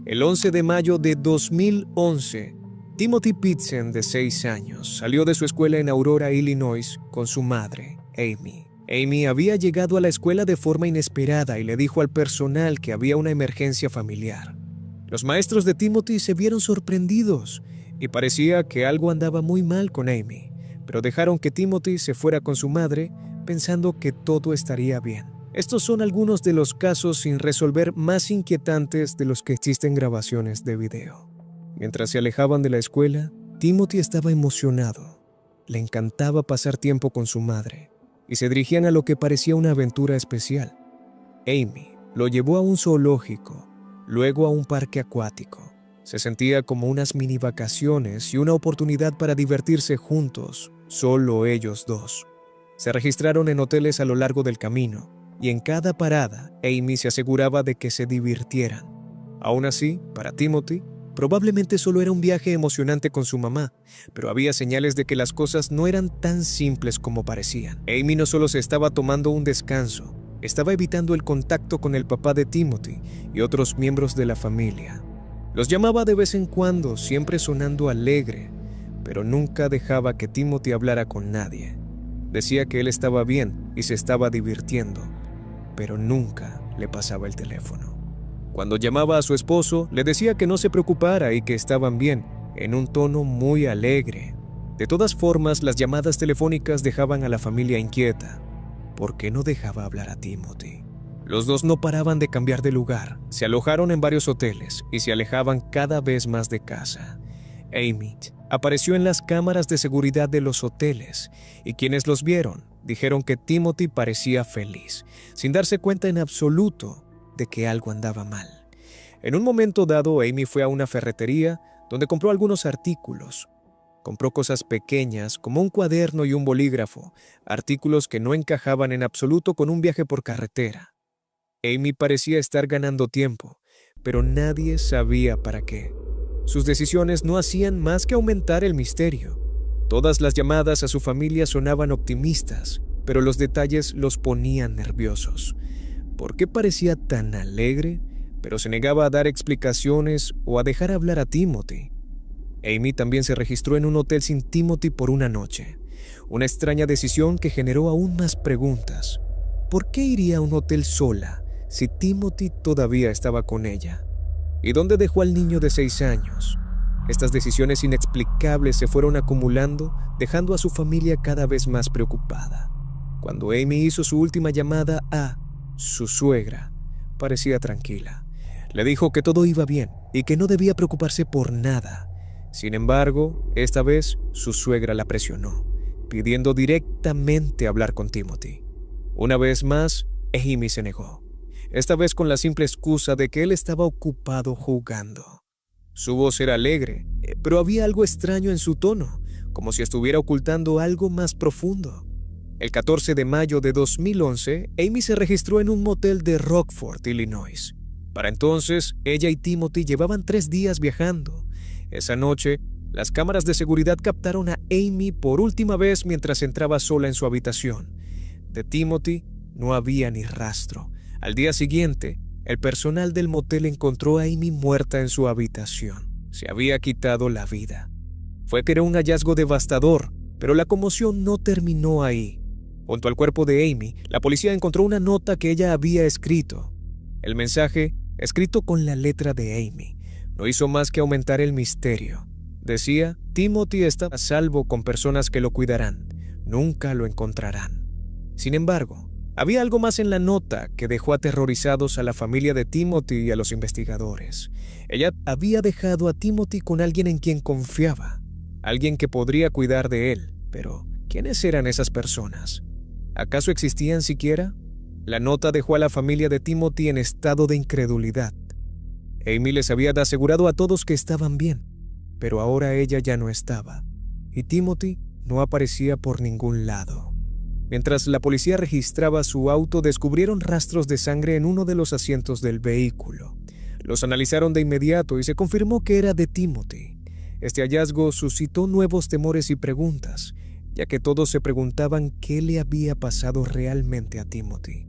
El 11 de mayo de 2011, Timothy Pitsen, de 6 años, salió de su escuela en Aurora, Illinois, con su madre, Amy. Amy había llegado a la escuela de forma inesperada y le dijo al personal que había una emergencia familiar. Los maestros de Timothy se vieron sorprendidos y parecía que algo andaba muy mal con Amy, pero dejaron que Timothy se fuera con su madre pensando que todo estaría bien. Estos son algunos de los casos sin resolver más inquietantes de los que existen grabaciones de video. Mientras se alejaban de la escuela, Timothy estaba emocionado. Le encantaba pasar tiempo con su madre y se dirigían a lo que parecía una aventura especial. Amy lo llevó a un zoológico, luego a un parque acuático. Se sentía como unas mini vacaciones y una oportunidad para divertirse juntos, solo ellos dos. Se registraron en hoteles a lo largo del camino y en cada parada Amy se aseguraba de que se divirtieran. Aún así, para Timothy, probablemente solo era un viaje emocionante con su mamá, pero había señales de que las cosas no eran tan simples como parecían. Amy no solo se estaba tomando un descanso, estaba evitando el contacto con el papá de Timothy y otros miembros de la familia. Los llamaba de vez en cuando, siempre sonando alegre, pero nunca dejaba que Timothy hablara con nadie. Decía que él estaba bien y se estaba divirtiendo, pero nunca le pasaba el teléfono. Cuando llamaba a su esposo, le decía que no se preocupara y que estaban bien, en un tono muy alegre. De todas formas, las llamadas telefónicas dejaban a la familia inquieta. ¿Por qué no dejaba hablar a Timothy? Los dos no paraban de cambiar de lugar, se alojaron en varios hoteles y se alejaban cada vez más de casa. Amy apareció en las cámaras de seguridad de los hoteles y quienes los vieron dijeron que Timothy parecía feliz, sin darse cuenta en absoluto de que algo andaba mal. En un momento dado, Amy fue a una ferretería donde compró algunos artículos. Compró cosas pequeñas como un cuaderno y un bolígrafo, artículos que no encajaban en absoluto con un viaje por carretera. Amy parecía estar ganando tiempo, pero nadie sabía para qué. Sus decisiones no hacían más que aumentar el misterio. Todas las llamadas a su familia sonaban optimistas, pero los detalles los ponían nerviosos. ¿Por qué parecía tan alegre, pero se negaba a dar explicaciones o a dejar hablar a Timothy? Amy también se registró en un hotel sin Timothy por una noche. Una extraña decisión que generó aún más preguntas. ¿Por qué iría a un hotel sola si Timothy todavía estaba con ella? ¿Y dónde dejó al niño de 6 años? Estas decisiones inexplicables se fueron acumulando, dejando a su familia cada vez más preocupada. Cuando Amy hizo su última llamada a su suegra, parecía tranquila. Le dijo que todo iba bien y que no debía preocuparse por nada. Sin embargo, esta vez su suegra la presionó, pidiendo directamente hablar con Timothy. Una vez más, Amy se negó, esta vez con la simple excusa de que él estaba ocupado jugando. Su voz era alegre, pero había algo extraño en su tono, como si estuviera ocultando algo más profundo. El 14 de mayo de 2011, Amy se registró en un motel de Rockford, Illinois. Para entonces, ella y Timothy llevaban 3 días viajando. Esa noche, las cámaras de seguridad captaron a Amy por última vez mientras entraba sola en su habitación. De Timothy no había ni rastro. Al día siguiente, el personal del motel encontró a Amy muerta en su habitación. Se había quitado la vida. Fue que era un hallazgo devastador, pero la conmoción no terminó ahí. Junto al cuerpo de Amy, la policía encontró una nota que ella había escrito. El mensaje, escrito con la letra de Amy, no hizo más que aumentar el misterio. Decía: Timothy está a salvo con personas que lo cuidarán. Nunca lo encontrarán. Sin embargo, había algo más en la nota que dejó aterrorizados a la familia de Timothy y a los investigadores. Ella había dejado a Timothy con alguien en quien confiaba, alguien que podría cuidar de él. Pero, ¿quiénes eran esas personas? ¿Acaso existían siquiera? La nota dejó a la familia de Timothy en estado de incredulidad. Amy les había asegurado a todos que estaban bien, pero ahora ella ya no estaba, y Timothy no aparecía por ningún lado. Mientras la policía registraba su auto, descubrieron rastros de sangre en uno de los asientos del vehículo. Los analizaron de inmediato y se confirmó que era de Timothy. Este hallazgo suscitó nuevos temores y preguntas, ya que todos se preguntaban qué le había pasado realmente a Timothy.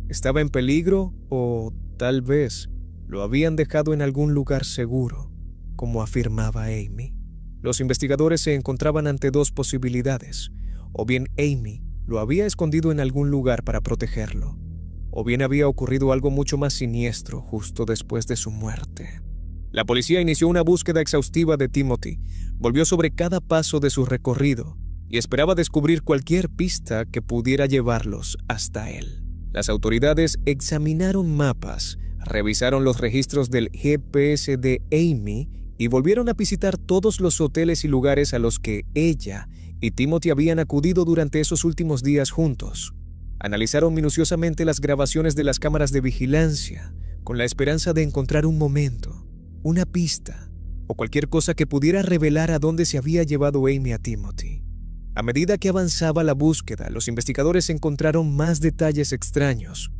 ¿Estaba en peligro o, tal vez, lo habían dejado en algún lugar seguro, como afirmaba Amy. Los investigadores se encontraban ante dos posibilidades. O bien Amy lo había escondido en algún lugar para protegerlo, o bien había ocurrido algo mucho más siniestro justo después de su muerte. La policía inició una búsqueda exhaustiva de Timothy, volvió sobre cada paso de su recorrido y esperaba descubrir cualquier pista que pudiera llevarlos hasta él. Las autoridades examinaron mapas, revisaron los registros del GPS de Amy y volvieron a visitar todos los hoteles y lugares a los que ella y Timothy habían acudido durante esos últimos días juntos. Analizaron minuciosamente las grabaciones de las cámaras de vigilancia, con la esperanza de encontrar un momento, una pista o cualquier cosa que pudiera revelar a dónde se había llevado Amy a Timothy. A medida que avanzaba la búsqueda, los investigadores encontraron más detalles extraños.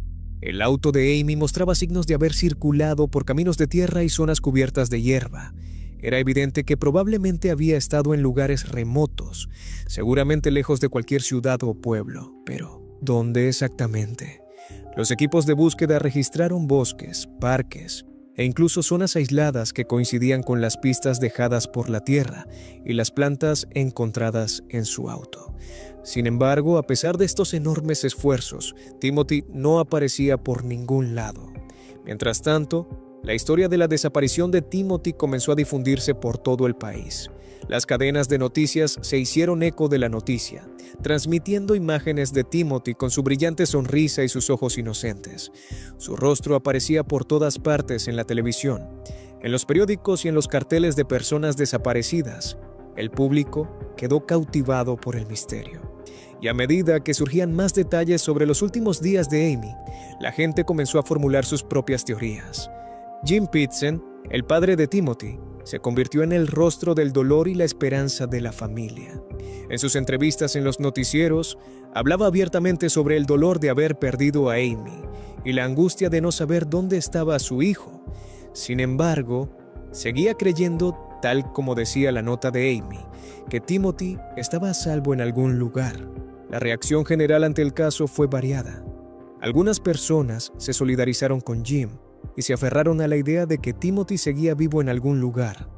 El auto de Amy mostraba signos de haber circulado por caminos de tierra y zonas cubiertas de hierba. Era evidente que probablemente había estado en lugares remotos, seguramente lejos de cualquier ciudad o pueblo. Pero, ¿dónde exactamente? Los equipos de búsqueda registraron bosques, parques e incluso zonas aisladas que coincidían con las pistas dejadas por la tierra y las plantas encontradas en su auto. Sin embargo, a pesar de estos enormes esfuerzos, Timothy no aparecía por ningún lado. Mientras tanto, la historia de la desaparición de Timothy comenzó a difundirse por todo el país. Las cadenas de noticias se hicieron eco de la noticia, transmitiendo imágenes de Timothy con su brillante sonrisa y sus ojos inocentes. Su rostro aparecía por todas partes en la televisión, en los periódicos y en los carteles de personas desaparecidas. El público quedó cautivado por el misterio. Y a medida que surgían más detalles sobre los últimos días de Amy, la gente comenzó a formular sus propias teorías. Jim Pitsen, el padre de Timothy, se convirtió en el rostro del dolor y la esperanza de la familia. En sus entrevistas en los noticieros, hablaba abiertamente sobre el dolor de haber perdido a Amy y la angustia de no saber dónde estaba su hijo. Sin embargo, seguía creyendo, tal como decía la nota de Amy, que Timothy estaba a salvo en algún lugar. La reacción general ante el caso fue variada. Algunas personas se solidarizaron con Jim y se aferraron a la idea de que Timothy seguía vivo en algún lugar.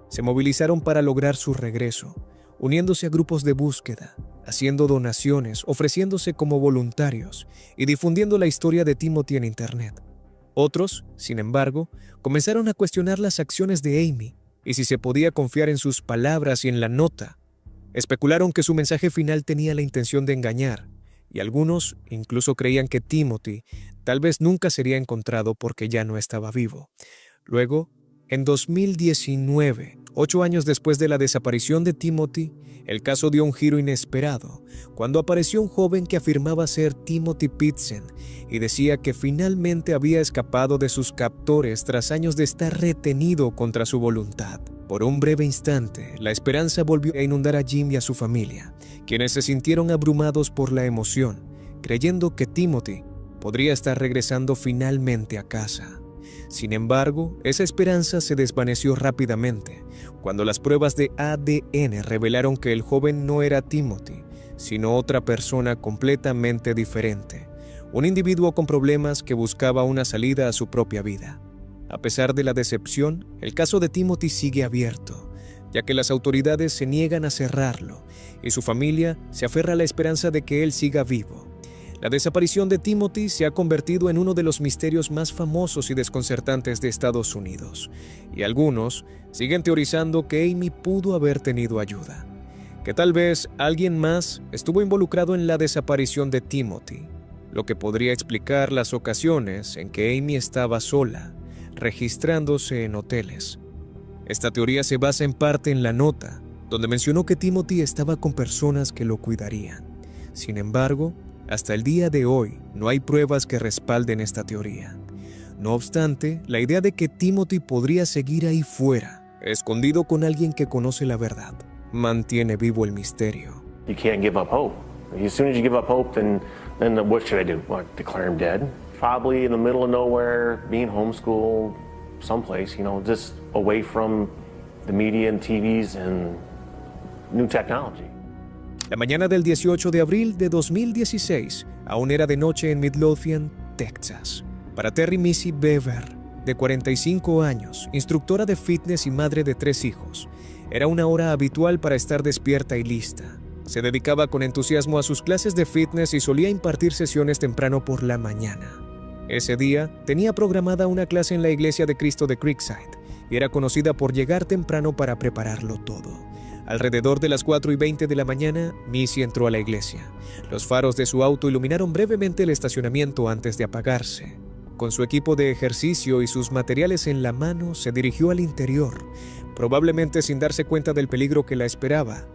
Se movilizaron para lograr su regreso, uniéndose a grupos de búsqueda, haciendo donaciones, ofreciéndose como voluntarios y difundiendo la historia de Timothy en Internet. Otros, sin embargo, comenzaron a cuestionar las acciones de Amy y si se podía confiar en sus palabras y en la nota. Especularon que su mensaje final tenía la intención de engañar, y algunos incluso creían que Timothy tal vez nunca sería encontrado porque ya no estaba vivo. Luego, en 2019, 8 años después de la desaparición de Timothy, el caso dio un giro inesperado, cuando apareció un joven que afirmaba ser Timothy Pitsen y decía que finalmente había escapado de sus captores tras años de estar retenido contra su voluntad. Por un breve instante, la esperanza volvió a inundar a Jim y a su familia, quienes se sintieron abrumados por la emoción, creyendo que Timothy podría estar regresando finalmente a casa. Sin embargo, esa esperanza se desvaneció rápidamente, cuando las pruebas de ADN revelaron que el joven no era Timothy, sino otra persona completamente diferente, un individuo con problemas que buscaba una salida a su propia vida. A pesar de la decepción, el caso de Timothy sigue abierto, ya que las autoridades se niegan a cerrarlo y su familia se aferra a la esperanza de que él siga vivo. La desaparición de Timothy se ha convertido en uno de los misterios más famosos y desconcertantes de Estados Unidos, y algunos siguen teorizando que Amy pudo haber tenido ayuda, que tal vez alguien más estuvo involucrado en la desaparición de Timothy, lo que podría explicar las ocasiones en que Amy estaba sola, registrándose en hoteles. Esta teoría se basa en parte en la nota, donde mencionó que Timothy estaba con personas que lo cuidarían. Sin embargo, hasta el día de hoy no hay pruebas que respalden esta teoría. No obstante, la idea de que Timothy podría seguir ahí fuera, escondido con alguien que conoce la verdad, mantiene vivo el misterio. You can't give up hope. As soon as you give up hope, then what should I do? What, declare him dead? Probably in the middle of nowhere, being homeschooled, someplace, just away from the media and TVs and new technology. La mañana del 18 de abril de 2016, aún era de noche en Midlothian, Texas. Para Terry Missy Bever, de 45 años, instructora de fitness y madre de 3 hijos. Era una hora habitual para estar despierta y lista. Se dedicaba con entusiasmo a sus clases de fitness y solía impartir sesiones temprano por la mañana. Ese día tenía programada una clase en la iglesia de Cristo de Creekside y era conocida por llegar temprano para prepararlo todo. Alrededor de las 4:20 de la mañana, Missy entró a la iglesia. Los faros de su auto iluminaron brevemente el estacionamiento antes de apagarse. Con su equipo de ejercicio y sus materiales en la mano, se dirigió al interior, probablemente sin darse cuenta del peligro que la esperaba.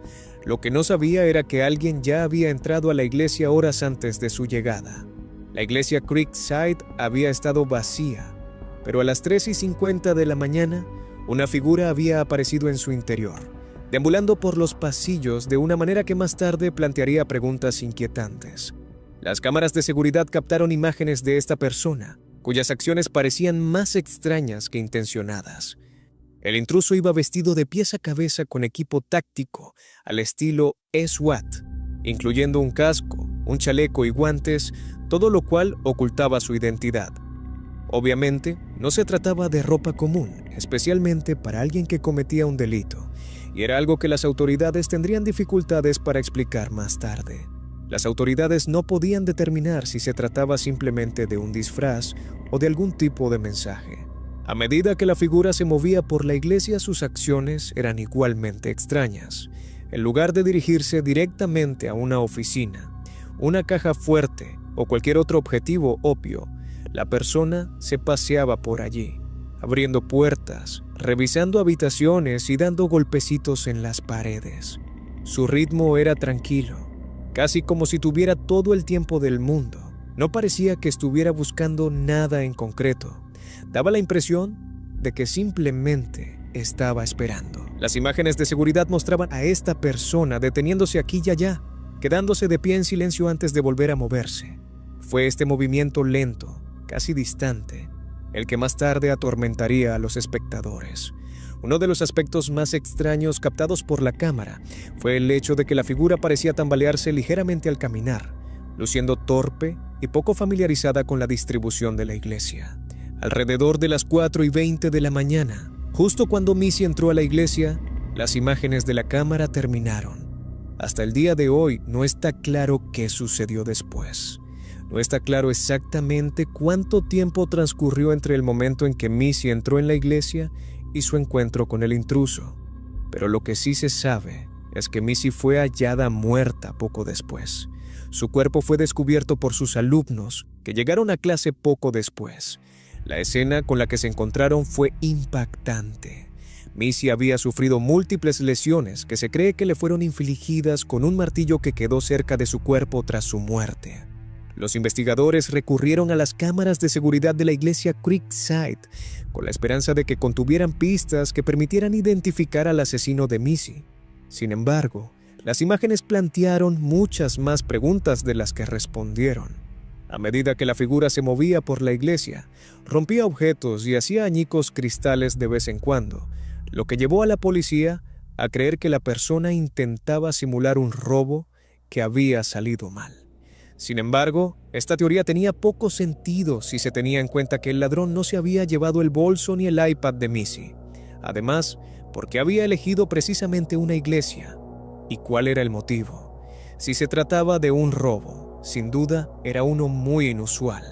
Lo que no sabía era que alguien ya había entrado a la iglesia horas antes de su llegada. La iglesia Creekside había estado vacía, pero a las 3:50 de la mañana, una figura había aparecido en su interior, deambulando por los pasillos de una manera que más tarde plantearía preguntas inquietantes. Las cámaras de seguridad captaron imágenes de esta persona, cuyas acciones parecían más extrañas que intencionadas. El intruso iba vestido de pies a cabeza con equipo táctico al estilo SWAT, incluyendo un casco, un chaleco y guantes, todo lo cual ocultaba su identidad. Obviamente, no se trataba de ropa común, especialmente para alguien que cometía un delito, y era algo que las autoridades tendrían dificultades para explicar más tarde. Las autoridades no podían determinar si se trataba simplemente de un disfraz o de algún tipo de mensaje. A medida que la figura se movía por la iglesia, sus acciones eran igualmente extrañas. En lugar de dirigirse directamente a una oficina, una caja fuerte o cualquier otro objetivo obvio, la persona se paseaba por allí, abriendo puertas, revisando habitaciones y dando golpecitos en las paredes. Su ritmo era tranquilo, casi como si tuviera todo el tiempo del mundo. No parecía que estuviera buscando nada en concreto. Daba la impresión de que simplemente estaba esperando. Las imágenes de seguridad mostraban a esta persona deteniéndose aquí y allá, quedándose de pie en silencio antes de volver a moverse. Fue este movimiento lento, casi distante, el que más tarde atormentaría a los espectadores. Uno de los aspectos más extraños captados por la cámara fue el hecho de que la figura parecía tambalearse ligeramente al caminar, luciendo torpe y poco familiarizada con la distribución de la iglesia. Alrededor de las 4:20 de la mañana, justo cuando Missy entró a la iglesia, las imágenes de la cámara terminaron. Hasta el día de hoy no está claro qué sucedió después. No está claro exactamente cuánto tiempo transcurrió entre el momento en que Missy entró en la iglesia y su encuentro con el intruso. Pero lo que sí se sabe es que Missy fue hallada muerta poco después. Su cuerpo fue descubierto por sus alumnos, que llegaron a clase poco después. La escena con la que se encontraron fue impactante. Missy había sufrido múltiples lesiones que se cree que le fueron infligidas con un martillo que quedó cerca de su cuerpo tras su muerte. Los investigadores recurrieron a las cámaras de seguridad de la iglesia Creekside con la esperanza de que contuvieran pistas que permitieran identificar al asesino de Missy. Sin embargo, las imágenes plantearon muchas más preguntas de las que respondieron. A medida que la figura se movía por la iglesia, rompía objetos y hacía añicos cristales de vez en cuando, lo que llevó a la policía a creer que la persona intentaba simular un robo que había salido mal. Sin embargo, esta teoría tenía poco sentido si se tenía en cuenta que el ladrón no se había llevado el bolso ni el iPad de Missy. Además, ¿por qué había elegido precisamente una iglesia? ¿Y cuál era el motivo? Si se trataba de un robo, sin duda era uno muy inusual.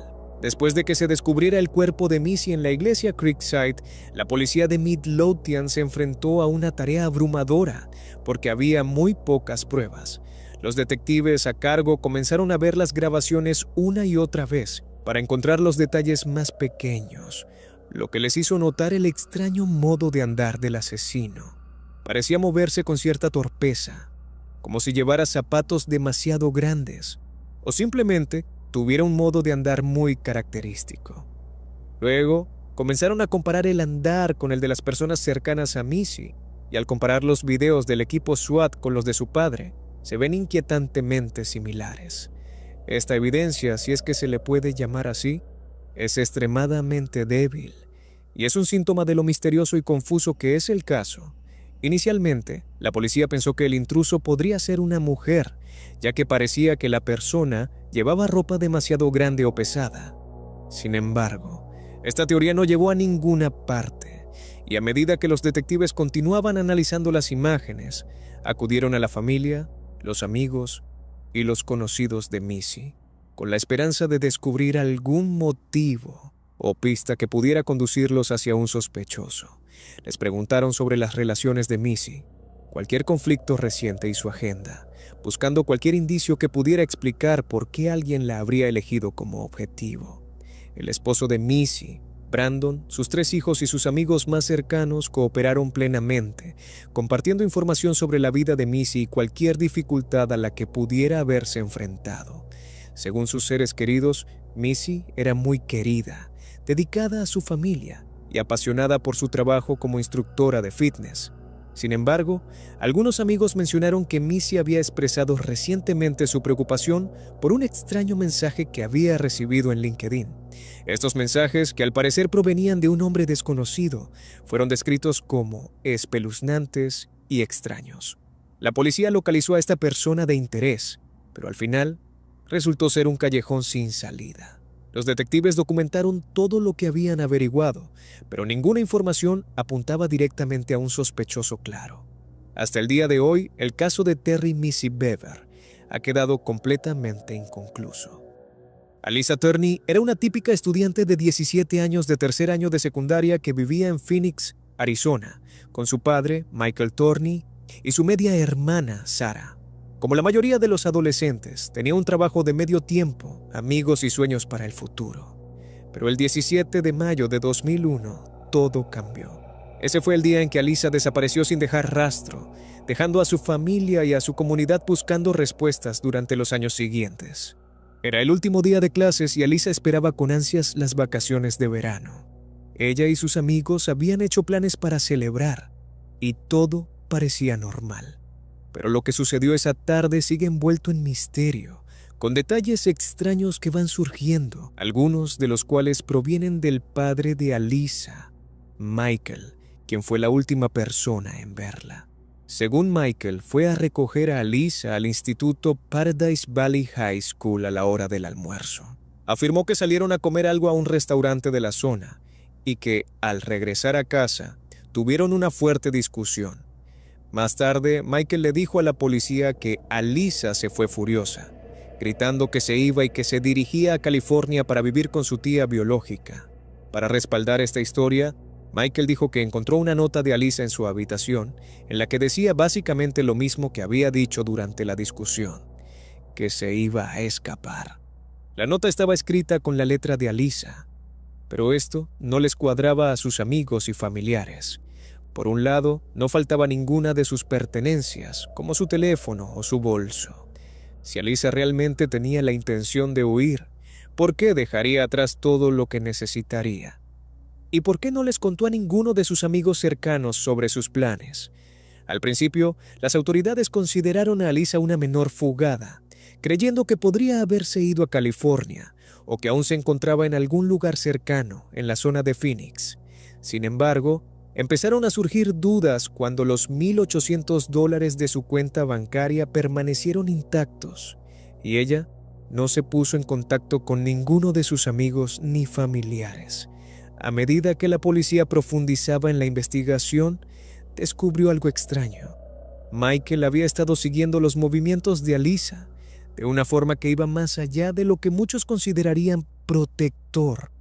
Después de que se descubriera el cuerpo de Missy en la iglesia Creekside, la policía de Midlothian se enfrentó a una tarea abrumadora porque había muy pocas pruebas. Los detectives a cargo comenzaron a ver las grabaciones una y otra vez para encontrar los detalles más pequeños, lo que les hizo notar el extraño modo de andar del asesino. Parecía moverse con cierta torpeza, como si llevara zapatos demasiado grandes, o simplemente tuviera un modo de andar muy característico. Luego, comenzaron a comparar el andar con el de las personas cercanas a Missy, y al comparar los videos del equipo SWAT con los de su padre, se ven inquietantemente similares. Esta evidencia, si es que se le puede llamar así, es extremadamente débil, y es un síntoma de lo misterioso y confuso que es el caso. Inicialmente, la policía pensó que el intruso podría ser una mujer, ya que parecía que la persona llevaba ropa demasiado grande o pesada. Sin embargo, Esta teoría no llevó a ninguna parte, y a medida que los detectives continuaban analizando las imágenes, acudieron a la familia, los amigos y los conocidos de Missy, con la esperanza de descubrir algún motivo o pista que pudiera conducirlos hacia un sospechoso. Les preguntaron sobre las relaciones de Missy, cualquier conflicto reciente y su agenda, buscando cualquier indicio que pudiera explicar por qué alguien la habría elegido como objetivo. El esposo de Missy, Brandon, sus 3 hijos y sus amigos más cercanos cooperaron plenamente, compartiendo información sobre la vida de Missy y cualquier dificultad a la que pudiera haberse enfrentado. Según sus seres queridos, Missy era muy querida, dedicada a su familia y apasionada por su trabajo como instructora de fitness. Sin embargo, algunos amigos mencionaron que Missy había expresado recientemente su preocupación por un extraño mensaje que había recibido en LinkedIn. Estos mensajes, que al parecer provenían de un hombre desconocido, fueron descritos como espeluznantes y extraños. La policía localizó a esta persona de interés, pero al final resultó ser un callejón sin salida. Los detectives documentaron todo lo que habían averiguado, pero ninguna información apuntaba directamente a un sospechoso claro. Hasta el día de hoy, el caso de Terry Missy Bever ha quedado completamente inconcluso. Alyssa Turney era una típica estudiante de 17 años de tercer año de secundaria que vivía en Phoenix, Arizona, con su padre, Michael Turney, y su media hermana, Sarah. Como la mayoría de los adolescentes, tenía un trabajo de medio tiempo, amigos y sueños para el futuro. Pero el 17 de mayo de 2001, todo cambió. Ese fue el día en que Alyssa desapareció sin dejar rastro, dejando a su familia y a su comunidad buscando respuestas durante los años siguientes. Era el último día de clases y Alyssa esperaba con ansias las vacaciones de verano. Ella y sus amigos habían hecho planes para celebrar, y todo parecía normal. Pero lo que sucedió esa tarde sigue envuelto en misterio, con detalles extraños que van surgiendo, algunos de los cuales provienen del padre de Alyssa, Michael, quien fue la última persona en verla. Según Michael, fue a recoger a Alyssa al instituto Paradise Valley High School a la hora del almuerzo. Afirmó que salieron a comer algo a un restaurante de la zona y que, al regresar a casa, tuvieron una fuerte discusión. Más tarde, Michael le dijo a la policía que Alyssa se fue furiosa, gritando que se iba y que se dirigía a California para vivir con su tía biológica. Para respaldar esta historia, Michael dijo que encontró una nota de Alyssa en su habitación, en la que decía básicamente lo mismo que había dicho durante la discusión, que se iba a escapar. La nota estaba escrita con la letra de Alyssa, pero esto no les cuadraba a sus amigos y familiares. Por un lado, no faltaba ninguna de sus pertenencias, como su teléfono o su bolso. Si Alyssa realmente tenía la intención de huir, ¿por qué dejaría atrás todo lo que necesitaría? ¿Y por qué no les contó a ninguno de sus amigos cercanos sobre sus planes? Al principio, las autoridades consideraron a Alyssa una menor fugada, creyendo que podría haberse ido a California o que aún se encontraba en algún lugar cercano, en la zona de Phoenix. Sin embargo, empezaron a surgir dudas cuando los $1,800 de su cuenta bancaria permanecieron intactos y ella no se puso en contacto con ninguno de sus amigos ni familiares. A medida que la policía profundizaba en la investigación, descubrió algo extraño. Michael había estado siguiendo los movimientos de Alyssa de una forma que iba más allá de lo que muchos considerarían protector.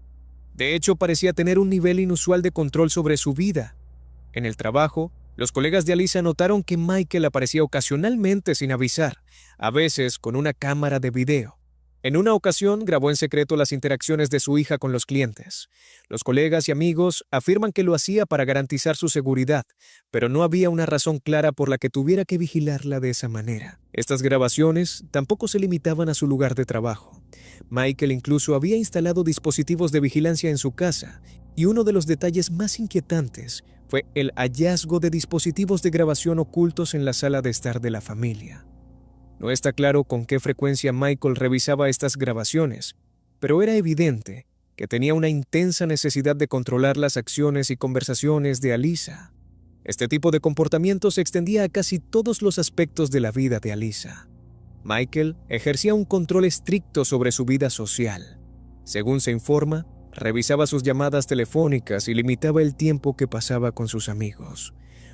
De hecho, parecía tener un nivel inusual de control sobre su vida. En el trabajo, los colegas de Alyssa notaron que Michael aparecía ocasionalmente sin avisar, a veces con una cámara de video. En una ocasión, grabó en secreto las interacciones de su hija con los clientes. Los colegas y amigos afirman que lo hacía para garantizar su seguridad, pero no había una razón clara por la que tuviera que vigilarla de esa manera. Estas grabaciones tampoco se limitaban a su lugar de trabajo. Michael incluso había instalado dispositivos de vigilancia en su casa, y uno de los detalles más inquietantes fue el hallazgo de dispositivos de grabación ocultos en la sala de estar de la familia. No está claro con qué frecuencia Michael revisaba estas grabaciones, pero era evidente que tenía una intensa necesidad de controlar las acciones y conversaciones de Alyssa. Este tipo de comportamiento se extendía a casi todos los aspectos de la vida de Alyssa. Michael ejercía un control estricto sobre su vida social. Según se informa, revisaba sus llamadas telefónicas y limitaba el tiempo que pasaba con sus amigos.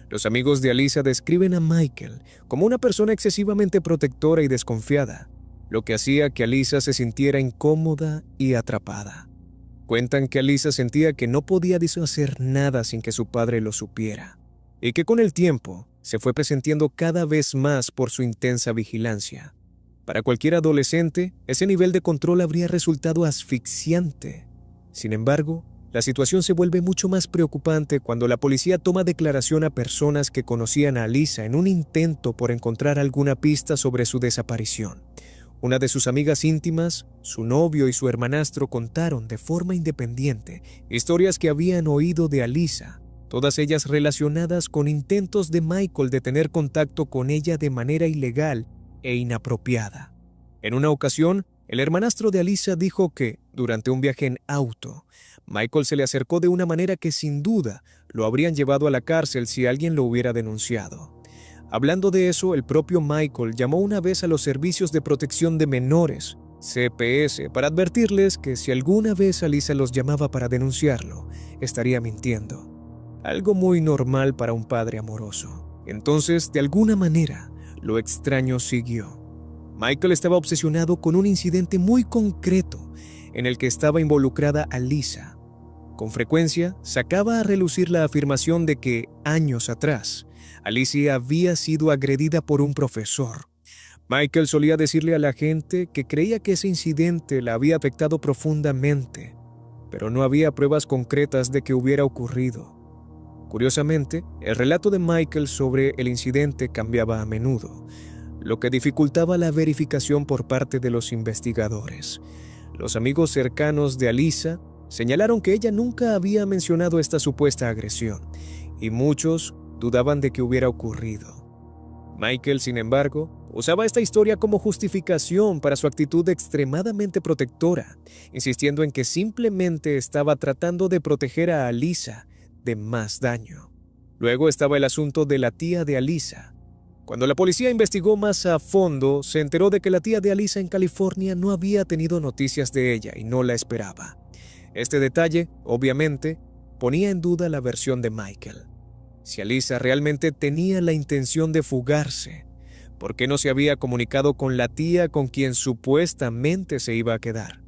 Los amigos de Alyssa describen a Michael como una persona excesivamente protectora y desconfiada, lo que hacía que Alyssa se sintiera incómoda y atrapada. Cuentan que Alyssa sentía que no podía deshacer nada sin que su padre lo supiera, y que con el tiempo se fue presintiendo cada vez más por su intensa vigilancia. Para cualquier adolescente, ese nivel de control habría resultado asfixiante. Sin embargo, la situación se vuelve mucho más preocupante cuando la policía toma declaración a personas que conocían a Alyssa en un intento por encontrar alguna pista sobre su desaparición. Una de sus amigas íntimas, su novio y su hermanastro contaron de forma independiente historias que habían oído de Alyssa, todas ellas relacionadas con intentos de Michael de tener contacto con ella de manera ilegal e inapropiada. En una ocasión, el hermanastro de Alyssa dijo que, durante un viaje en auto, Michael se le acercó de una manera que sin duda lo habrían llevado a la cárcel si alguien lo hubiera denunciado. Hablando de eso, el propio Michael llamó una vez a los Servicios de Protección de Menores, CPS, para advertirles que si alguna vez Alyssa los llamaba para denunciarlo, estaría mintiendo. Algo muy normal para un padre amoroso. Entonces, de alguna manera, lo extraño siguió. Michael estaba obsesionado con un incidente muy concreto en el que estaba involucrada Alyssa. Con frecuencia, sacaba a relucir la afirmación de que, años atrás, Alyssa había sido agredida por un profesor. Michael solía decirle a la gente que creía que ese incidente la había afectado profundamente, pero no había pruebas concretas de que hubiera ocurrido. Curiosamente, el relato de Michael sobre el incidente cambiaba a menudo, lo que dificultaba la verificación por parte de los investigadores. Los amigos cercanos de Alyssa señalaron que ella nunca había mencionado esta supuesta agresión, y muchos dudaban de que hubiera ocurrido. Michael, sin embargo, usaba esta historia como justificación para su actitud extremadamente protectora, insistiendo en que simplemente estaba tratando de proteger a Alyssa de más daño. Luego estaba el asunto de la tía de Alyssa. Cuando la policía investigó más a fondo, se enteró de que la tía de Alyssa en California no había tenido noticias de ella y no la esperaba. Este detalle, obviamente, ponía en duda la versión de Michael. Si Alyssa realmente tenía la intención de fugarse, ¿por qué no se había comunicado con la tía con quien supuestamente se iba a quedar?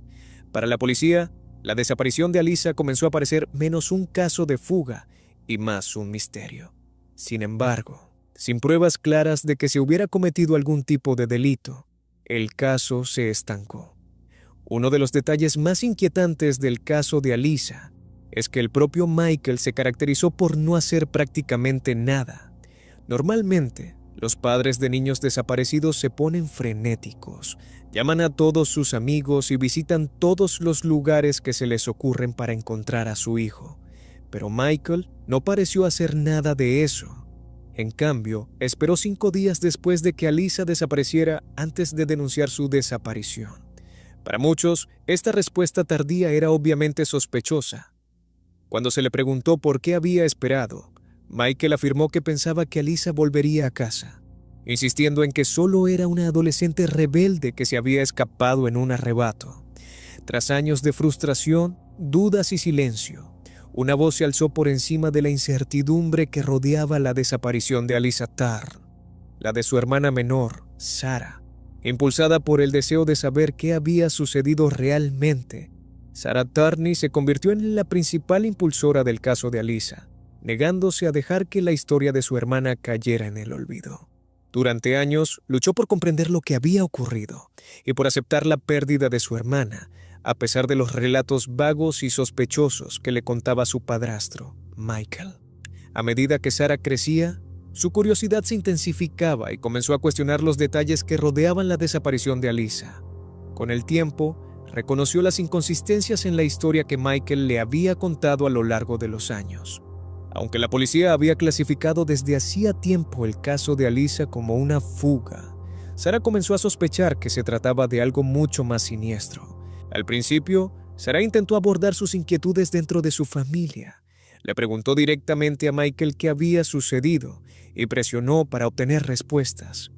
Para la policía, la desaparición de Alyssa comenzó a parecer menos un caso de fuga y más un misterio. Sin embargo, sin pruebas claras de que se hubiera cometido algún tipo de delito, el caso se estancó. Uno de los detalles más inquietantes del caso de Alyssa es que el propio Michael se caracterizó por no hacer prácticamente nada. Normalmente, los padres de niños desaparecidos se ponen frenéticos, llaman a todos sus amigos y visitan todos los lugares que se les ocurren para encontrar a su hijo. Pero Michael no pareció hacer nada de eso. En cambio, esperó 5 días después de que Alyssa desapareciera antes de denunciar su desaparición. Para muchos, esta respuesta tardía era obviamente sospechosa. Cuando se le preguntó por qué había esperado, Michael afirmó que pensaba que Alyssa volvería a casa, insistiendo en que solo era una adolescente rebelde que se había escapado en un arrebato. Tras años de frustración, dudas y silencio, una voz se alzó por encima de la incertidumbre que rodeaba la desaparición de Alyssa Tarn, la de su hermana menor, Sarah. Impulsada por el deseo de saber qué había sucedido realmente, Sarah Tarney se convirtió en la principal impulsora del caso de Alyssa, negándose a dejar que la historia de su hermana cayera en el olvido. Durante años, luchó por comprender lo que había ocurrido y por aceptar la pérdida de su hermana, a pesar de los relatos vagos y sospechosos que le contaba su padrastro, Michael. A medida que Sarah crecía, su curiosidad se intensificaba y comenzó a cuestionar los detalles que rodeaban la desaparición de Alyssa. Con el tiempo, reconoció las inconsistencias en la historia que Michael le había contado a lo largo de los años. Aunque la policía había clasificado desde hacía tiempo el caso de Alyssa como una fuga, Sarah comenzó a sospechar que se trataba de algo mucho más siniestro. Al principio, Sarah intentó abordar sus inquietudes dentro de su familia. Le preguntó directamente a Michael qué había sucedido y presionó para obtener respuestas.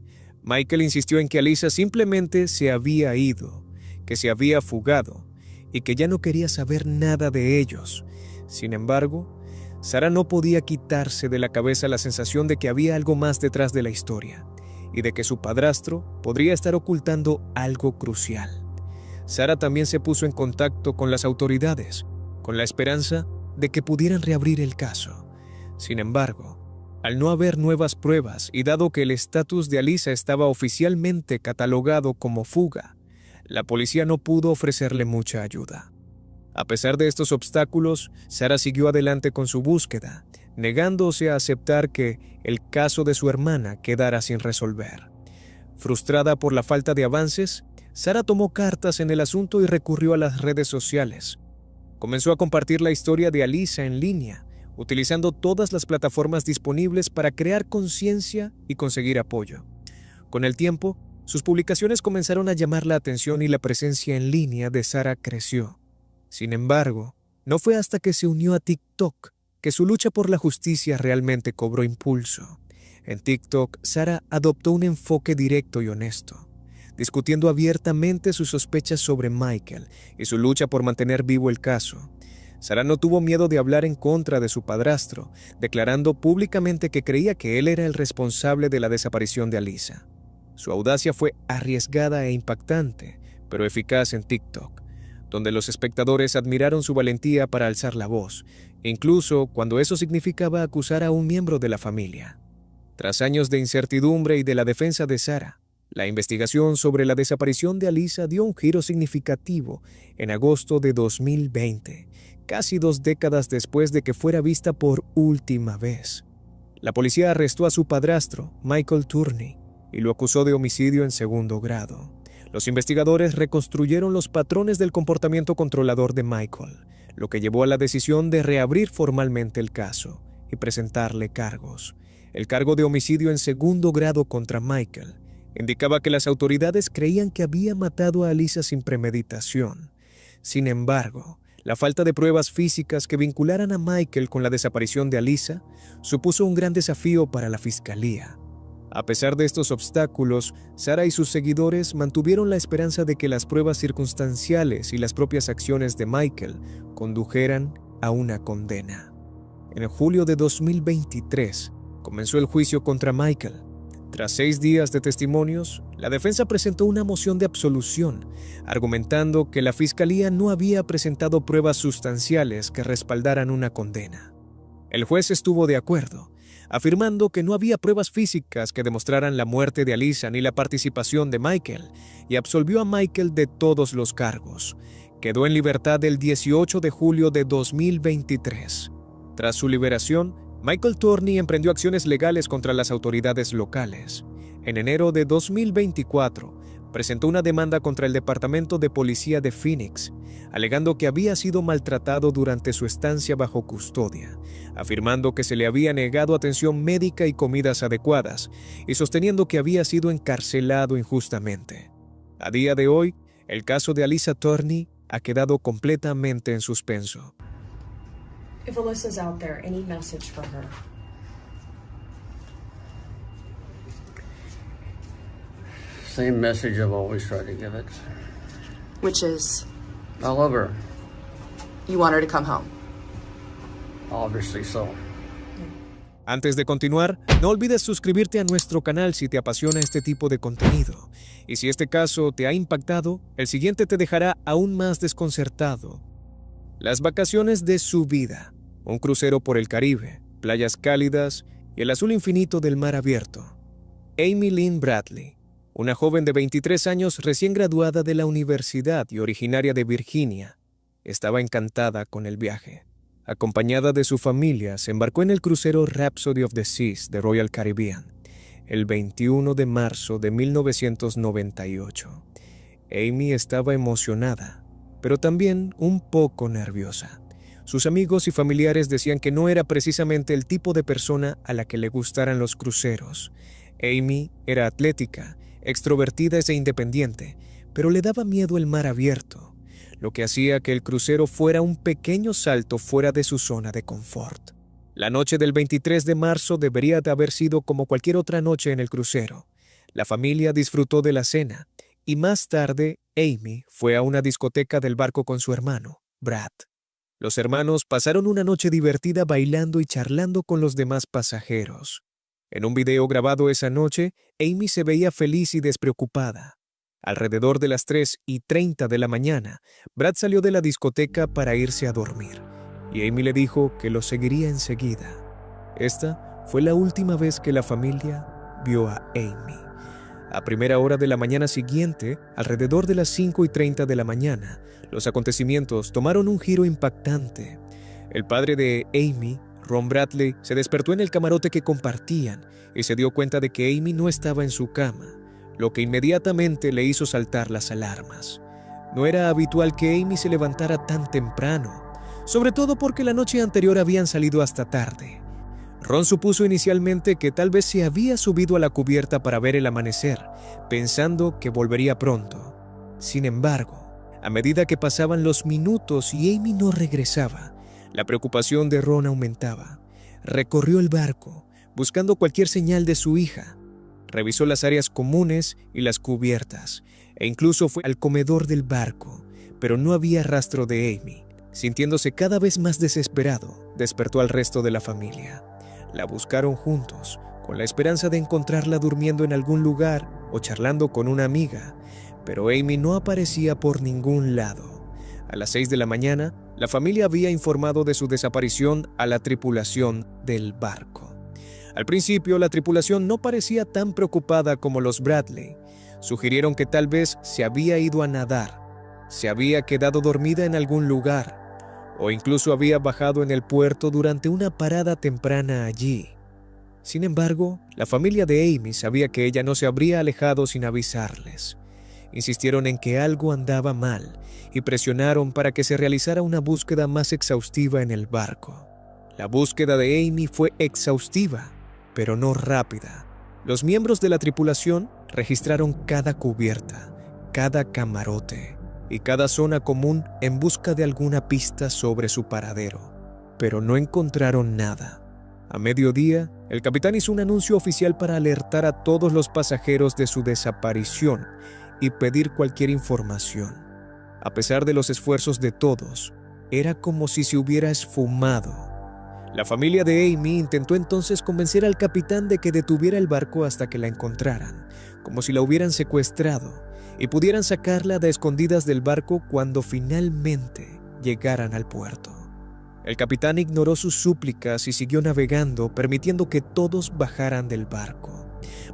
Michael insistió en que Alyssa simplemente se había ido, que se había fugado y que ya no quería saber nada de ellos. Sin embargo, Sarah no podía quitarse de la cabeza la sensación de que había algo más detrás de la historia y de que su padrastro podría estar ocultando algo crucial. Sarah también se puso en contacto con las autoridades, con la esperanza de que pudieran reabrir el caso. Sin embargo, al no haber nuevas pruebas y dado que el estatus de Alyssa estaba oficialmente catalogado como fuga, la policía no pudo ofrecerle mucha ayuda. A pesar de estos obstáculos, Sarah siguió adelante con su búsqueda, negándose a aceptar que el caso de su hermana quedara sin resolver. Frustrada por la falta de avances, Sarah tomó cartas en el asunto y recurrió a las redes sociales. Comenzó a compartir la historia de Alyssa en línea, utilizando todas las plataformas disponibles para crear conciencia y conseguir apoyo. Con el tiempo, sus publicaciones comenzaron a llamar la atención y la presencia en línea de Sarah creció. Sin embargo, no fue hasta que se unió a TikTok que su lucha por la justicia realmente cobró impulso. En TikTok, Sarah adoptó un enfoque directo y honesto, discutiendo abiertamente sus sospechas sobre Michael y su lucha por mantener vivo el caso. Sarah no tuvo miedo de hablar en contra de su padrastro, declarando públicamente que creía que él era el responsable de la desaparición de Alyssa. Su audacia fue arriesgada e impactante, pero eficaz en TikTok, donde los espectadores admiraron su valentía para alzar la voz, incluso cuando eso significaba acusar a un miembro de la familia. Tras años de incertidumbre y de la defensa de Sarah, la investigación sobre la desaparición de Alyssa dio un giro significativo en agosto de 2020, casi 2 décadas después de que fuera vista por última vez. La policía arrestó a su padrastro, Michael Turney, y lo acusó de homicidio en segundo grado. Los investigadores reconstruyeron los patrones del comportamiento controlador de Michael, lo que llevó a la decisión de reabrir formalmente el caso y presentarle cargos. El cargo de homicidio en segundo grado contra Michael indicaba que las autoridades creían que había matado a Alyssa sin premeditación. Sin embargo, la falta de pruebas físicas que vincularan a Michael con la desaparición de Alyssa supuso un gran desafío para la fiscalía. A pesar de estos obstáculos, Sarah y sus seguidores mantuvieron la esperanza de que las pruebas circunstanciales y las propias acciones de Michael condujeran a una condena. En julio de 2023, comenzó el juicio contra Michael. Tras 6 días de testimonios, la defensa presentó una moción de absolución, argumentando que la fiscalía no había presentado pruebas sustanciales que respaldaran una condena. El juez estuvo de acuerdo, afirmando que no había pruebas físicas que demostraran la muerte de Alyssa ni la participación de Michael, y absolvió a Michael de todos los cargos. Quedó en libertad el 18 de julio de 2023. Tras su liberación, Michael Turney emprendió acciones legales contra las autoridades locales. En enero de 2024, presentó una demanda contra el Departamento de Policía de Phoenix, alegando que había sido maltratado durante su estancia bajo custodia, afirmando que se le había negado atención médica y comidas adecuadas, y sosteniendo que había sido encarcelado injustamente. A día de hoy, el caso de Alyssa Turney ha quedado completamente en suspenso. If Alyssa's out there, any message for her? Same message I've always tried to give it. Which is, I love her. you want her to come home. Obviously so. Antes de continuar, no olvides suscribirte a nuestro canal si te apasiona este tipo de contenido. Y si este caso te ha impactado, el siguiente te dejará aún más desconcertado. Las vacaciones de su vida, un crucero por el Caribe, playas cálidas y el azul infinito del mar abierto. Amy Lynn Bradley, una joven de 23 años recién graduada de la universidad y originaria de Virginia, estaba encantada con el viaje. Acompañada de su familia, se embarcó en el crucero Rhapsody of the Seas de Royal Caribbean el 21 de marzo de 1998. Amy estaba emocionada, pero también un poco nerviosa. Sus amigos y familiares decían que no era precisamente el tipo de persona a la que le gustaran los cruceros. Amy era atlética, extrovertida e independiente, pero le daba miedo el mar abierto, lo que hacía que el crucero fuera un pequeño salto fuera de su zona de confort. La noche del 23 de marzo debería de haber sido como cualquier otra noche en el crucero. La familia disfrutó de la cena y más tarde Amy fue a una discoteca del barco con su hermano, Brad. Los hermanos pasaron una noche divertida bailando y charlando con los demás pasajeros. En un video grabado esa noche, Amy se veía feliz y despreocupada. Alrededor de las 3:30 de la mañana, Brad salió de la discoteca para irse a dormir, y Amy le dijo que lo seguiría enseguida. Esta fue la última vez que la familia vio a Amy. A primera hora de la mañana siguiente, alrededor de las 5:30 de la mañana, los acontecimientos tomaron un giro impactante. El padre de Amy, Ron Bradley, se despertó en el camarote que compartían y se dio cuenta de que Amy no estaba en su cama, lo que inmediatamente le hizo saltar las alarmas. No era habitual que Amy se levantara tan temprano, sobre todo porque la noche anterior habían salido hasta tarde. Ron supuso inicialmente que tal vez se había subido a la cubierta para ver el amanecer, pensando que volvería pronto. Sin embargo, a medida que pasaban los minutos y Amy no regresaba, la preocupación de Ron aumentaba. Recorrió el barco, buscando cualquier señal de su hija. Revisó las áreas comunes y las cubiertas, e incluso fue al comedor del barco, pero no había rastro de Amy. Sintiéndose cada vez más desesperado, despertó al resto de la familia. La buscaron juntos, con la esperanza de encontrarla durmiendo en algún lugar o charlando con una amiga, pero Amy no aparecía por ningún lado. A las 6 de la mañana, la familia había informado de su desaparición a la tripulación del barco. Al principio, la tripulación no parecía tan preocupada como los Bradley. Sugirieron que tal vez se había ido a nadar, se había quedado dormida en algún lugar, o incluso había bajado en el puerto durante una parada temprana allí. Sin embargo, la familia de Amy sabía que ella no se habría alejado sin avisarles. Insistieron en que algo andaba mal y presionaron para que se realizara una búsqueda más exhaustiva en el barco. La búsqueda de Amy fue exhaustiva, pero no rápida. Los miembros de la tripulación registraron cada cubierta, cada camarote y cada zona común en busca de alguna pista sobre su paradero, pero no encontraron nada. A mediodía, el capitán hizo un anuncio oficial para alertar a todos los pasajeros de su desaparición y pedir cualquier información. A pesar de los esfuerzos de todos, era como si se hubiera esfumado. La familia de Amy intentó entonces convencer al capitán de que detuviera el barco hasta que la encontraran, como si la hubieran secuestrado, y pudieran sacarla de escondidas del barco cuando finalmente llegaran al puerto. El capitán ignoró sus súplicas y siguió navegando, permitiendo que todos bajaran del barco.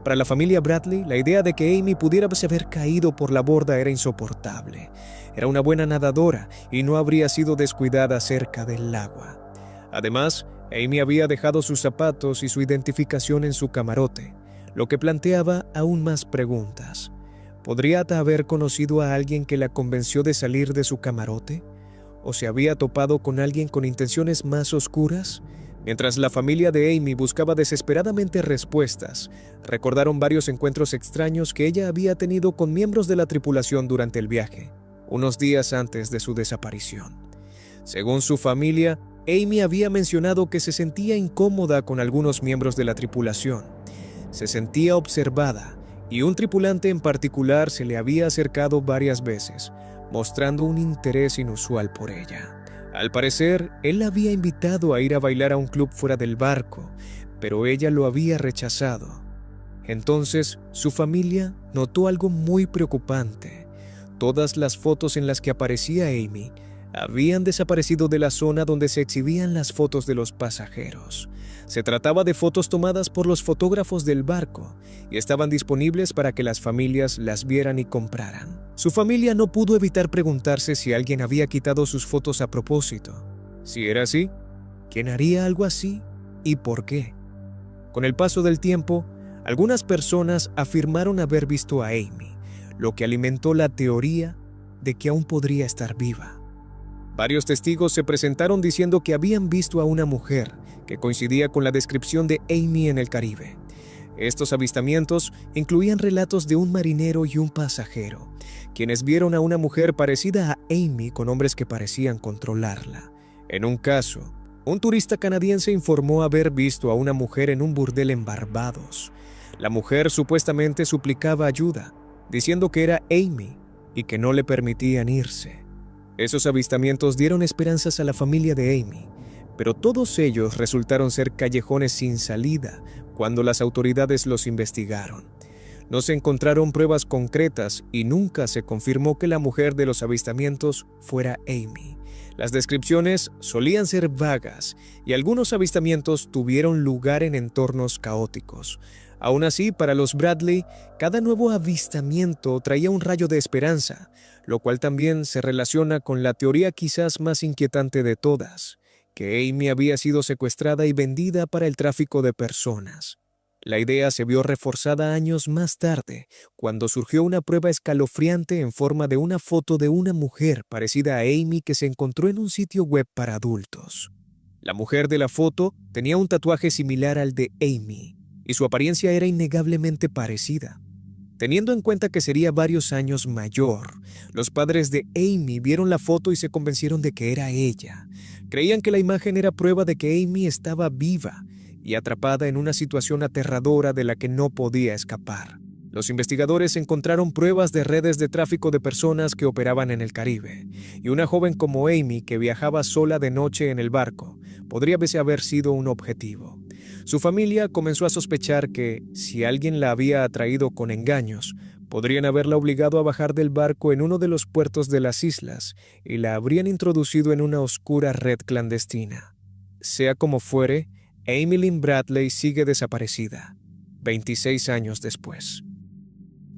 Para la familia Bradley, la idea de que Amy pudiera haber caído por la borda era insoportable. Era una buena nadadora y no habría sido descuidada cerca del agua. Además, Amy había dejado sus zapatos y su identificación en su camarote, lo que planteaba aún más preguntas. ¿Podría haber conocido a alguien que la convenció de salir de su camarote? ¿O se había topado con alguien con intenciones más oscuras? Mientras la familia de Amy buscaba desesperadamente respuestas, recordaron varios encuentros extraños que ella había tenido con miembros de la tripulación durante el viaje, unos días antes de su desaparición. Según su familia, Amy había mencionado que se sentía incómoda con algunos miembros de la tripulación. Se sentía observada y un tripulante en particular se le había acercado varias veces, mostrando un interés inusual por ella. Al parecer, él la había invitado a ir a bailar a un club fuera del barco, pero ella lo había rechazado. Entonces, su familia notó algo muy preocupante. Todas las fotos en las que aparecía Amy habían desaparecido de la zona donde se exhibían las fotos de los pasajeros. Se trataba de fotos tomadas por los fotógrafos del barco y estaban disponibles para que las familias las vieran y compraran. Su familia no pudo evitar preguntarse si alguien había quitado sus fotos a propósito. Si era así, ¿quién haría algo así y por qué? Con el paso del tiempo, algunas personas afirmaron haber visto a Amy, lo que alimentó la teoría de que aún podría estar viva. Varios testigos se presentaron diciendo que habían visto a una mujer que coincidía con la descripción de Amy en el Caribe. Estos avistamientos incluían relatos de un marinero y un pasajero, quienes vieron a una mujer parecida a Amy con hombres que parecían controlarla. En un caso, un turista canadiense informó haber visto a una mujer en un burdel en Barbados. La mujer supuestamente suplicaba ayuda, diciendo que era Amy y que no le permitían irse. Esos avistamientos dieron esperanzas a la familia de Amy, pero todos ellos resultaron ser callejones sin salida cuando las autoridades los investigaron. No se encontraron pruebas concretas y nunca se confirmó que la mujer de los avistamientos fuera Amy. Las descripciones solían ser vagas y algunos avistamientos tuvieron lugar en entornos caóticos. Aún así, para los Bradley, cada nuevo avistamiento traía un rayo de esperanza, lo cual también se relaciona con la teoría quizás más inquietante de todas, que Amy había sido secuestrada y vendida para el tráfico de personas. La idea se vio reforzada años más tarde, cuando surgió una prueba escalofriante en forma de una foto de una mujer parecida a Amy que se encontró en un sitio web para adultos. La mujer de la foto tenía un tatuaje similar al de Amy, y su apariencia era innegablemente parecida. Teniendo en cuenta que sería varios años mayor, los padres de Amy vieron la foto y se convencieron de que era ella. Creían que la imagen era prueba de que Amy estaba viva y atrapada en una situación aterradora de la que no podía escapar. Los investigadores encontraron pruebas de redes de tráfico de personas que operaban en el Caribe, y una joven como Amy que viajaba sola de noche en el barco podría haber sido un objetivo. Su familia comenzó a sospechar que, si alguien la había atraído con engaños, podrían haberla obligado a bajar del barco en uno de los puertos de las islas y la habrían introducido en una oscura red clandestina. Sea como fuere, Amy Lynn Bradley sigue desaparecida, 26 años después.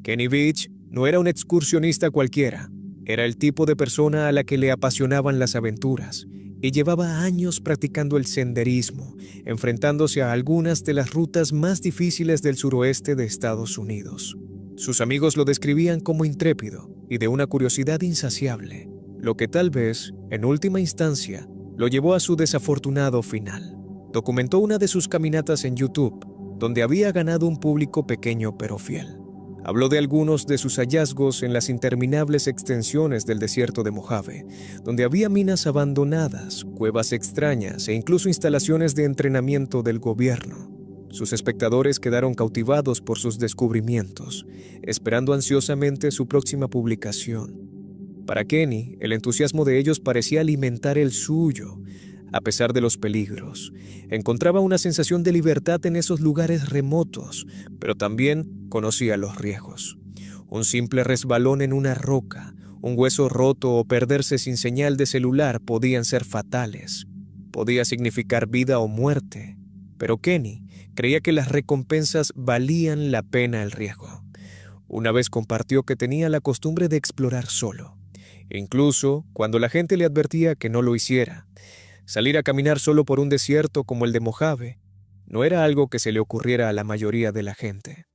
Kenny Beach no era un excursionista cualquiera, era el tipo de persona a la que le apasionaban las aventuras y llevaba años practicando el senderismo, enfrentándose a algunas de las rutas más difíciles del suroeste de Estados Unidos. Sus amigos lo describían como intrépido y de una curiosidad insaciable, lo que tal vez, en última instancia, lo llevó a su desafortunado final. Documentó una de sus caminatas en YouTube, donde había ganado un público pequeño pero fiel. Habló de algunos de sus hallazgos en las interminables extensiones del desierto de Mojave, donde había minas abandonadas, cuevas extrañas e incluso instalaciones de entrenamiento del gobierno. Sus espectadores quedaron cautivados por sus descubrimientos, esperando ansiosamente su próxima publicación. Para Kenny, el entusiasmo de ellos parecía alimentar el suyo. A pesar de los peligros, encontraba una sensación de libertad en esos lugares remotos, pero también conocía los riesgos. Un simple resbalón en una roca, un hueso roto o perderse sin señal de celular podían ser fatales. Podía significar vida o muerte, pero Kenny creía que las recompensas valían la pena el riesgo. Una vez compartió que tenía la costumbre de explorar solo, incluso cuando la gente le advertía que no lo hiciera. Salir a caminar solo por un desierto como el de Mojave no era algo que se le ocurriera a la mayoría de la gente.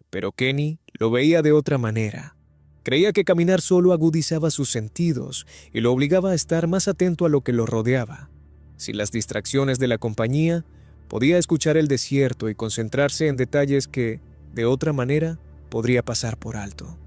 Pero Kenny lo veía de otra manera. Creía que caminar solo agudizaba sus sentidos y lo obligaba a estar más atento a lo que lo rodeaba. Sin las distracciones de la compañía, podía escuchar el desierto y concentrarse en detalles que, de otra manera, podría pasar por alto.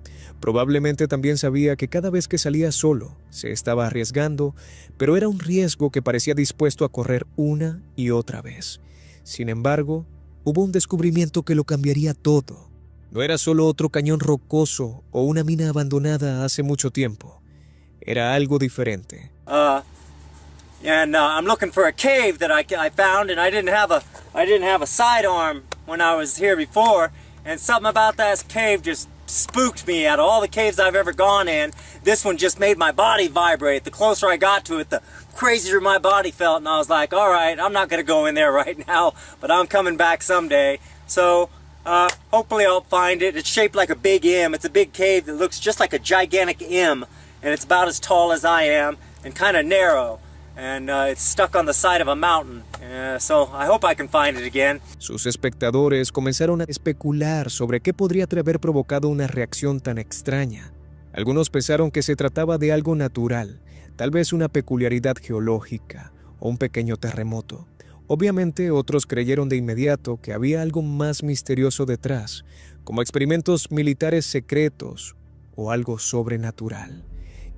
Probablemente también sabía que cada vez que salía solo, se estaba arriesgando, pero era un riesgo que parecía dispuesto a correr una y otra vez. Sin embargo, hubo un descubrimiento que lo cambiaría todo. No era solo otro cañón rocoso o una mina abandonada hace mucho tiempo. Era algo diferente. I'm looking for a cave that I found, and I didn't have a sidearm when I was here before, and something about that cave just spooked me. Out of all the caves I've ever gone in, this one just made my body vibrate. The closer I got to it, the crazier my body felt, and I was like, all right, I'm not going to go in there right now, but I'm coming back someday. So hopefully I'll find it. It's shaped like a big M. It's a big cave that looks just like a gigantic M, and it's about as tall as I am and kind of narrow. And it's stuck on the side of a mountain, so I hope I can find it again. Sus espectadores comenzaron a especular sobre qué podría haber provocado una reacción tan extraña. Algunos pensaron que se trataba de algo natural, tal vez una peculiaridad geológica o un pequeño terremoto. Obviamente, otros creyeron de inmediato que había algo más misterioso detrás, como experimentos militares secretos o algo sobrenatural.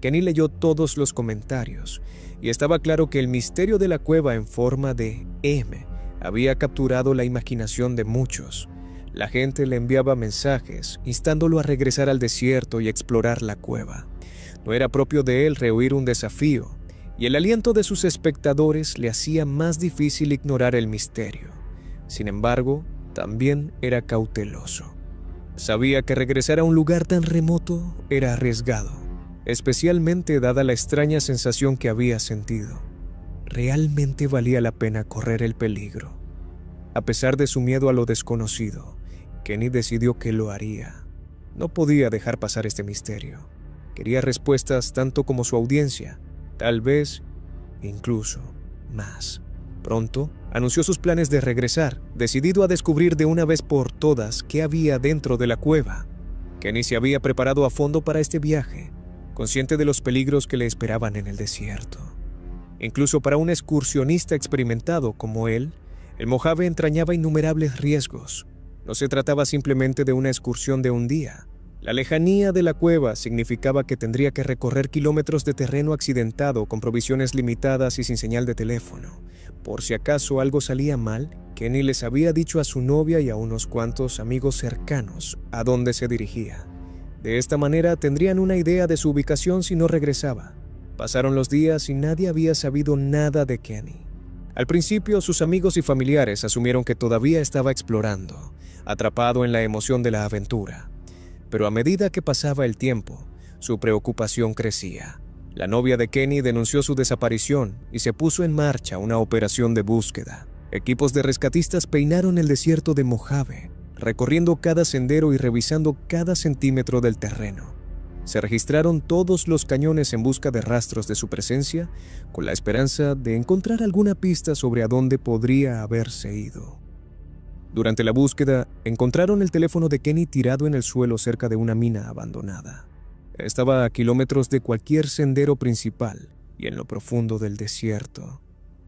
Kenny leyó todos los comentarios y estaba claro que el misterio de la cueva en forma de M había capturado la imaginación de muchos. La gente le enviaba mensajes, instándolo a regresar al desierto y explorar la cueva. No era propio de él rehuir un desafío, y el aliento de sus espectadores le hacía más difícil ignorar el misterio. Sin embargo, también era cauteloso. Sabía que regresar a un lugar tan remoto era arriesgado, especialmente dada la extraña sensación que había sentido. Realmente valía la pena correr el peligro. A pesar de su miedo a lo desconocido, Kenny decidió que lo haría. No podía dejar pasar este misterio. Quería respuestas tanto como su audiencia, tal vez incluso más. Pronto anunció sus planes de regresar, decidido a descubrir de una vez por todas qué había dentro de la cueva. Kenny se había preparado a fondo para este viaje, consciente de los peligros que le esperaban en el desierto. Incluso para un excursionista experimentado como él, el Mojave entrañaba innumerables riesgos. No se trataba simplemente de una excursión de un día. La lejanía de la cueva significaba que tendría que recorrer kilómetros de terreno accidentado con provisiones limitadas y sin señal de teléfono. Por si acaso algo salía mal, Kenny les había dicho a su novia y a unos cuantos amigos cercanos a dónde se dirigía. De esta manera tendrían una idea de su ubicación si no regresaba. Pasaron los días y nadie había sabido nada de Kenny. Al principio, sus amigos y familiares asumieron que todavía estaba explorando, atrapado en la emoción de la aventura. Pero a medida que pasaba el tiempo, su preocupación crecía. La novia de Kenny denunció su desaparición y se puso en marcha una operación de búsqueda. Equipos de rescatistas peinaron el desierto de Mojave, recorriendo cada sendero y revisando cada centímetro del terreno. Se registraron todos los cañones en busca de rastros de su presencia, con la esperanza de encontrar alguna pista sobre a dónde podría haberse ido. Durante la búsqueda, encontraron el teléfono de Kenny tirado en el suelo cerca de una mina abandonada. Estaba a kilómetros de cualquier sendero principal y en lo profundo del desierto.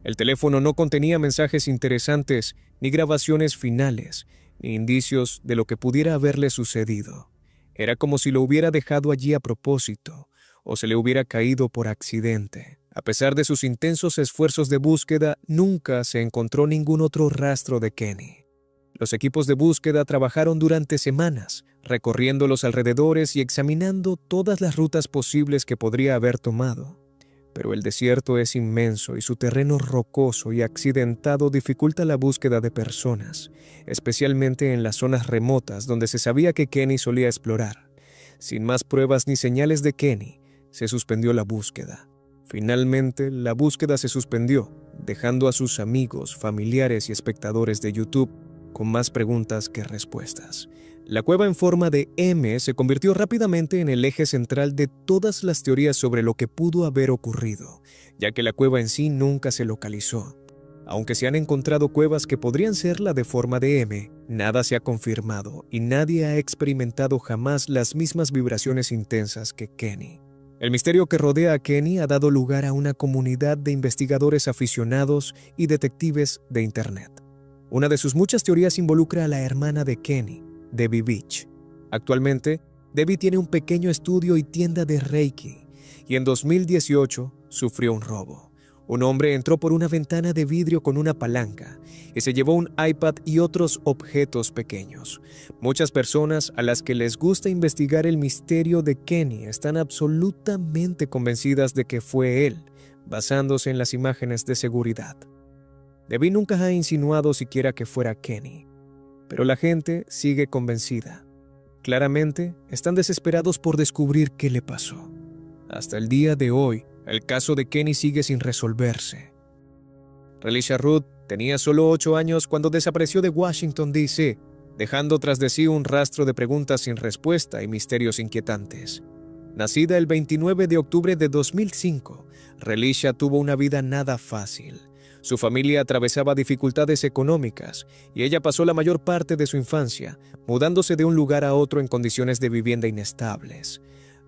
El teléfono no contenía mensajes interesantes, ni grabaciones finales, ni indicios de lo que pudiera haberle sucedido. Era como si lo hubiera dejado allí a propósito, o se le hubiera caído por accidente. A pesar de sus intensos esfuerzos de búsqueda, nunca se encontró ningún otro rastro de Kenny. Los equipos de búsqueda trabajaron durante semanas, recorriendo los alrededores y examinando todas las rutas posibles que podría haber tomado. Pero el desierto es inmenso y su terreno rocoso y accidentado dificulta la búsqueda de personas, especialmente en las zonas remotas donde se sabía que Kenny solía explorar. Sin más pruebas ni señales de Kenny, se suspendió la búsqueda. Finalmente, la búsqueda se suspendió, dejando a sus amigos, familiares y espectadores de YouTube con más preguntas que respuestas. La cueva en forma de M se convirtió rápidamente en el eje central de todas las teorías sobre lo que pudo haber ocurrido, ya que la cueva en sí nunca se localizó. Aunque se han encontrado cuevas que podrían ser la de forma de M, nada se ha confirmado y nadie ha experimentado jamás las mismas vibraciones intensas que Kenny. El misterio que rodea a Kenny ha dado lugar a una comunidad de investigadores aficionados y detectives de Internet. Una de sus muchas teorías involucra a la hermana de Kenny, Debbie Beach. Actualmente, Debbie tiene un pequeño estudio y tienda de Reiki, y en 2018 sufrió un robo. Un hombre entró por una ventana de vidrio con una palanca y se llevó un iPad y otros objetos pequeños. Muchas personas a las que les gusta investigar el misterio de Kenny están absolutamente convencidas de que fue él, basándose en las imágenes de seguridad. Debbie nunca ha insinuado siquiera que fuera Kenny, pero la gente sigue convencida. Claramente, están desesperados por descubrir qué le pasó. Hasta el día de hoy, el caso de Kenny sigue sin resolverse. Relisha Rudd tenía solo 8 años cuando desapareció de Washington, D.C., dejando tras de sí un rastro de preguntas sin respuesta y misterios inquietantes. Nacida el 29 de octubre de 2005, Relisha tuvo una vida nada fácil. Su familia atravesaba dificultades económicas y ella pasó la mayor parte de su infancia mudándose de un lugar a otro en condiciones de vivienda inestables.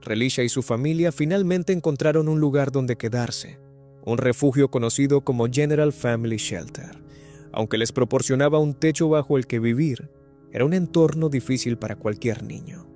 Relisha y su familia finalmente encontraron un lugar donde quedarse, un refugio conocido como General Family Shelter. Aunque les proporcionaba un techo bajo el que vivir, era un entorno difícil para cualquier niño.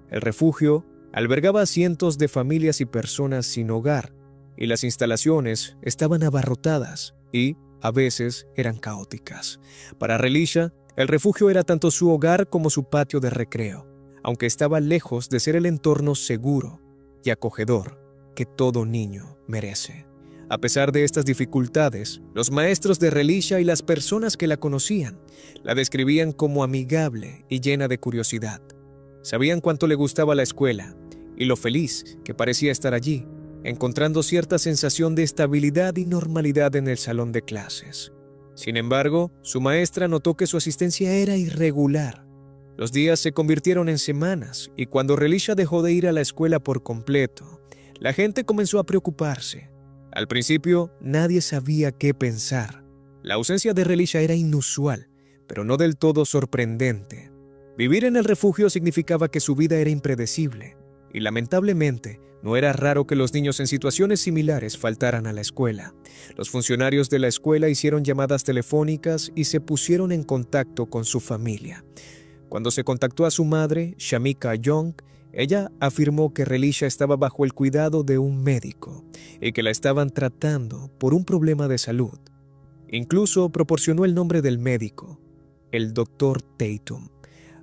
El refugio albergaba a cientos de familias y personas sin hogar, y las instalaciones estaban abarrotadas y, a veces, eran caóticas. Para Relisha, El refugio era tanto su hogar como su patio de recreo, aunque estaba lejos de ser el entorno seguro y acogedor que todo niño merece. A pesar de estas dificultades, los maestros de Relisha y las personas que la conocían la describían como amigable y llena de curiosidad. Sabían cuánto le gustaba la escuela y lo feliz que parecía estar allí, encontrando cierta sensación de estabilidad y normalidad en el salón de clases. Sin embargo, su maestra notó que su asistencia era irregular. Los días se convirtieron en semanas y cuando Relisha dejó de ir a la escuela por completo, la gente comenzó a preocuparse. Al principio, nadie sabía qué pensar. La ausencia de Relisha era inusual, pero no del todo sorprendente. Vivir en el refugio significaba que su vida era impredecible, y lamentablemente no era raro que los niños en situaciones similares faltaran a la escuela. Los funcionarios de la escuela hicieron llamadas telefónicas y se pusieron en contacto con su familia. Cuando se contactó a su madre, Shamika Young, ella afirmó que Relisha estaba bajo el cuidado de un médico y que la estaban tratando por un problema de salud. Incluso proporcionó el nombre del médico, el Dr. Tatum.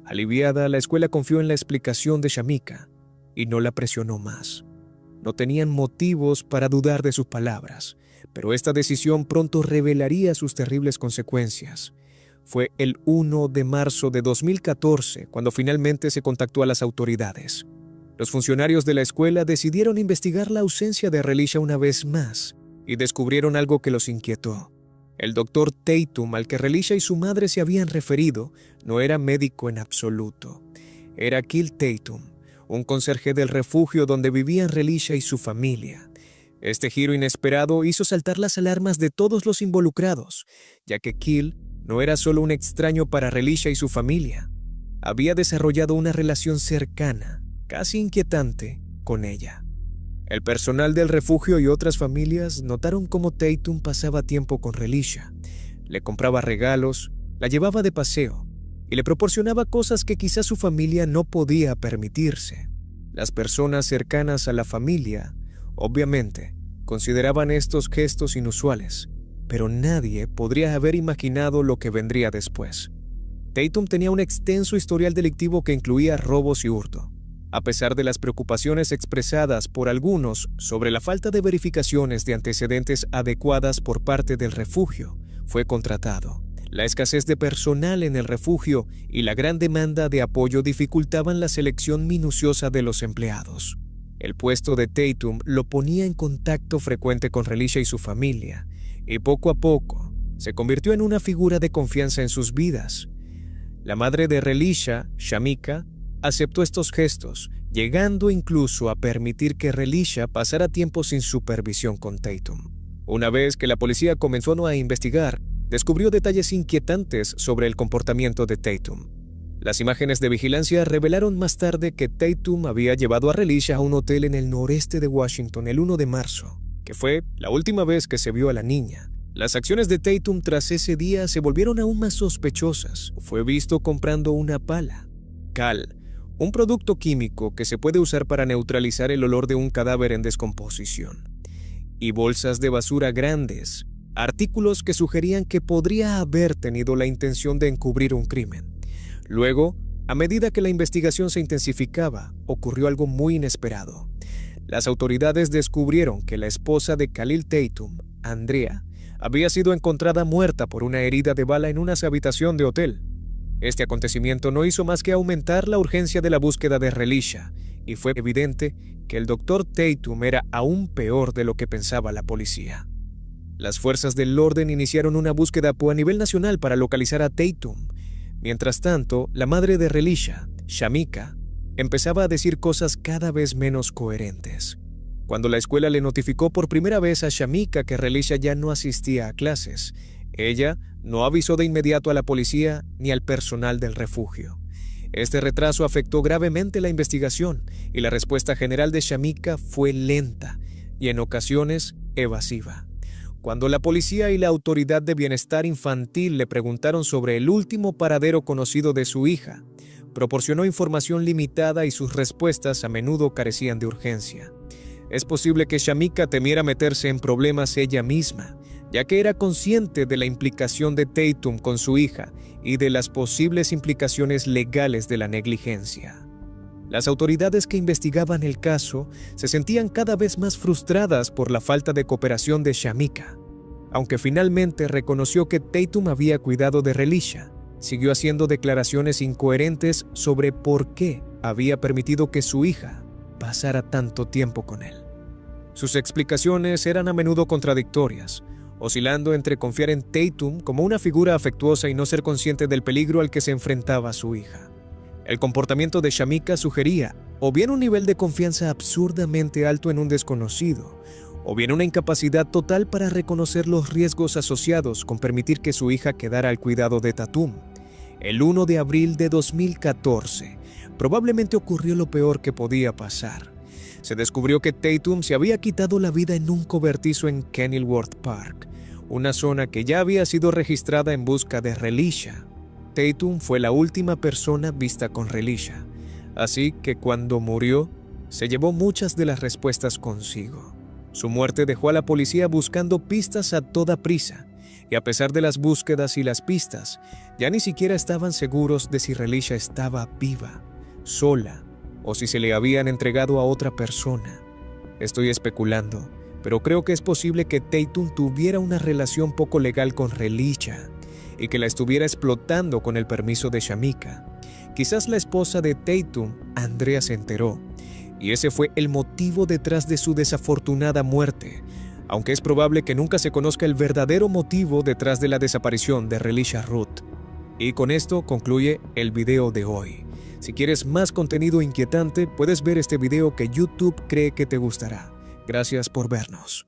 Aliviada, la escuela confió en la explicación de Shamika y no la presionó más. No tenían motivos para dudar de sus palabras, pero esta decisión pronto revelaría sus terribles consecuencias. Fue el 1 de marzo de 2014 cuando finalmente se contactó a las autoridades. Los funcionarios de la escuela decidieron investigar la ausencia de Relisha una vez más y descubrieron algo que los inquietó. El Dr. Tatum al que Relisha y su madre se habían referido no era médico en absoluto. Era Kil Tatum, un conserje del refugio donde vivían Relisha y su familia. Este giro inesperado hizo saltar las alarmas de todos los involucrados, ya que Kil no era solo un extraño para Relisha y su familia. Había desarrollado una relación cercana, casi inquietante, con ella. El personal del refugio y otras familias notaron cómo Tatum pasaba tiempo con Relisha. Le compraba regalos, la llevaba de paseo y le proporcionaba cosas que quizás su familia no podía permitirse. Las personas cercanas a la familia, obviamente, consideraban estos gestos inusuales, pero nadie podría haber imaginado lo que vendría después. Tatum tenía un extenso historial delictivo que incluía robos y hurto. A pesar de las preocupaciones expresadas por algunos sobre la falta de verificaciones de antecedentes adecuadas por parte del refugio, fue contratado. La escasez de personal en el refugio y la gran demanda de apoyo dificultaban la selección minuciosa de los empleados. El puesto de Tatum lo ponía en contacto frecuente con Relisha y su familia, y poco a poco se convirtió en una figura de confianza en sus vidas. La madre de Relisha, Shamika, aceptó estos gestos, llegando incluso a permitir que Relisha pasara tiempo sin supervisión con Tatum. Una vez que la policía comenzó a investigar, descubrió detalles inquietantes sobre el comportamiento de Tatum. Las imágenes de vigilancia revelaron más tarde que Tatum había llevado a Relisha a un hotel en el noreste de Washington el 1 de marzo, que fue la última vez que se vio a la niña. Las acciones de Tatum tras ese día se volvieron aún más sospechosas. Fue visto comprando una pala, cal, un producto químico que se puede usar para neutralizar el olor de un cadáver en descomposición, y bolsas de basura grandes, artículos que sugerían que podría haber tenido la intención de encubrir un crimen. Luego, a medida que la investigación se intensificaba, ocurrió algo muy inesperado. Las autoridades descubrieron que la esposa de Khalil Tatum, Andrea, había sido encontrada muerta por una herida de bala en una habitación de hotel. Este acontecimiento no hizo más que aumentar la urgencia de la búsqueda de Relisha, y fue evidente que el Dr. Tatum era aún peor de lo que pensaba la policía. Las fuerzas del orden iniciaron una búsqueda a nivel nacional para localizar a Tatum. Mientras tanto, la madre de Relisha, Shamika, empezaba a decir cosas cada vez menos coherentes. Cuando la escuela le notificó por primera vez a Shamika que Relisha ya no asistía a clases, ella no avisó de inmediato a la policía ni al personal del refugio. Este retraso afectó gravemente la investigación y la respuesta general de Shamika fue lenta y en ocasiones evasiva. Cuando la policía y la Autoridad de Bienestar Infantil le preguntaron sobre el último paradero conocido de su hija, proporcionó información limitada y sus respuestas a menudo carecían de urgencia. Es posible que Shamika temiera meterse en problemas ella misma, ya que era consciente de la implicación de Tatum con su hija y de las posibles implicaciones legales de la negligencia. Las autoridades que investigaban el caso se sentían cada vez más frustradas por la falta de cooperación de Shamika. Aunque finalmente reconoció que Tatum había cuidado de Relisha, siguió haciendo declaraciones incoherentes sobre por qué había permitido que su hija pasara tanto tiempo con él. Sus explicaciones eran a menudo contradictorias, oscilando entre confiar en Tatum como una figura afectuosa y no ser consciente del peligro al que se enfrentaba su hija. El comportamiento de Shamika sugería o bien un nivel de confianza absurdamente alto en un desconocido, o bien una incapacidad total para reconocer los riesgos asociados con permitir que su hija quedara al cuidado de Tatum. El 1 de abril de 2014, probablemente ocurrió lo peor que podía pasar. Se descubrió que Tatum se había quitado la vida en un cobertizo en Kenilworth Park, una zona que ya había sido registrada en busca de Relisha. Tatum fue la última persona vista con Relisha, así que cuando murió, se llevó muchas de las respuestas consigo. Su muerte dejó a la policía buscando pistas a toda prisa, y a pesar de las búsquedas y las pistas, ya ni siquiera estaban seguros de si Relisha estaba viva, sola, o si se le habían entregado a otra persona. Estoy especulando, pero creo que es posible que Tatum tuviera una relación poco legal con Relisha y que la estuviera explotando con el permiso de Shamika. Quizás la esposa de Tatum, Andrea, se enteró, y ese fue el motivo detrás de su desafortunada muerte, aunque es probable que nunca se conozca el verdadero motivo detrás de la desaparición de Relisha Ruth. Y con esto concluye el video de hoy. Si quieres más contenido inquietante, puedes ver este video que YouTube cree que te gustará. Gracias por vernos.